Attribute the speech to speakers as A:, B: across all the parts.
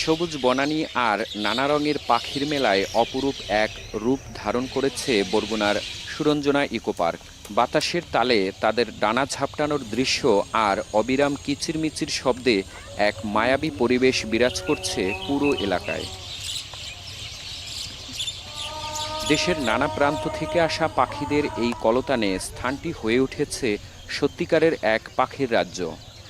A: সবুজ বনানী আর নানা রঙের পাখির মেলায় অপরূপ এক রূপ ধারণ করেছে বরগুনার সুরঞ্জনা ইকো পার্ক। বাতাসের তালে তাদের ডানা ঝাপটানোর দৃশ্য আর অবিরাম কিচিরমিচির শব্দে এক মায়াবী পরিবেশ বিরাজ করছে পুরো এলাকায়। দেশের নানা প্রান্ত থেকে আসা পাখিদের এই কলতানে স্থানটি হয়ে উঠেছে সত্যিকারের এক পাখির রাজ্য।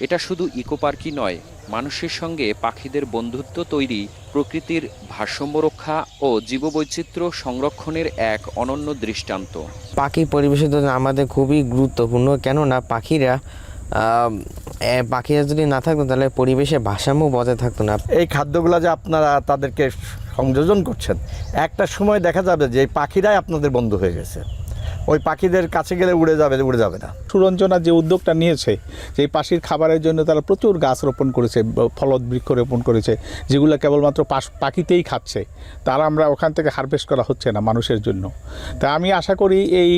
A: এটা শুধু ইকো পার্কই নয়, মানুষের সঙ্গে পাখিদের বন্ধুত্ব তৈরি, প্রকৃতির ভারসাম্য রক্ষা ও জীববৈচিত্র্য সংরক্ষণের এক অনন্য দৃষ্টান্ত।
B: পাখি পরিবেশের জন্য আমাদের খুবই গুরুত্বপূর্ণ, কেননা পাখিরা যদি না থাকতো তাহলে পরিবেশে ভারসাম্য বজায় থাকতো না।
C: এই খাদ্যগুলো যে আপনারা তাদেরকে সংযোজন করছেন, একটা সময় দেখা যাবে যে এই পাখিরাই আপনাদের বন্ধু হয়ে গেছে। ওই পাখিদের কাছে গেলে উড়ে যাবে না।
D: সুরঞ্জনা যে উদ্যোগটা নিয়েছে, যে এই পাখির খাবারের জন্য তারা প্রচুর গাছ রোপণ করেছে, ফলদ বৃক্ষ রোপণ করেছে, যেগুলো কেবলমাত্র পাখিতেই খাচ্ছে, তারা আমরা ওখান থেকে হারভেস্ট করা হচ্ছে না মানুষের জন্য। তা আমি আশা করি এই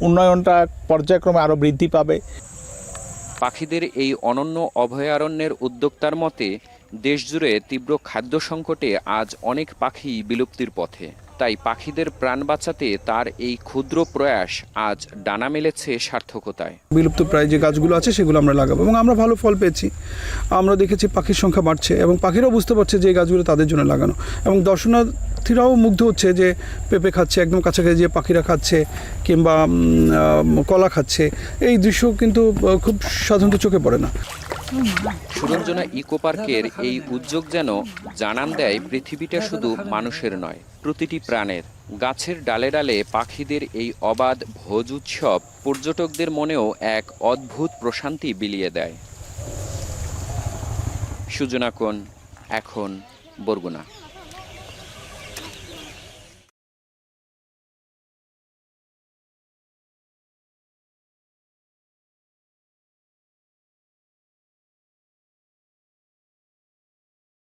D: উন্নয়নটা পর্যায়ক্রমে আরও বৃদ্ধি পাবে।
A: পাখিদের এই অনন্য অভয়ারণ্যের উদ্যোক্তার মতে, দেশজুড়ে তীব্র খাদ্য সংকটে আজ অনেক পাখি বিলুপ্তির পথে। তাই পাখিদের প্রাণ বাঁচাতে তার এই ক্ষুদ্র প্রয়াস আজ ডানা মেলেছে সার্থকতায়।
E: বিলুপ্ত প্রায় যে গাছগুলো আছে সেগুলো আমরা লাগাবো এবং আমরা ভালো ফল পেয়েছি। আমরা দেখেছি পাখির সংখ্যা বাড়ছে এবং পাখিরাও বুঝতে পারছে যে এই গাছগুলো তাদের জন্য লাগানো, এবং দর্শনার্থীরাও মুগ্ধ হচ্ছে যে পেঁপে খাচ্ছে, একদম কাছাকাছি যে পাখিরা খাচ্ছে কিংবা কলা খাচ্ছে, এই দৃশ্য কিন্তু খুব সাধারণত চোখে পড়ে না।
A: সুরঞ্জনা ইকো পার্কের এই উদ্যোগ যেন জানান দেয় পৃথিবীটা শুধু মানুষের নয়, প্রতিটি প্রাণের। গাছের ডালে ডালে পাখিদের এই অবাধ ভোজ উৎসব পর্যটকদের মনেও এক অদ্ভুত প্রশান্তি বিলিয়ে দেয়। সুজনা কোন, এখন, বরগুনা।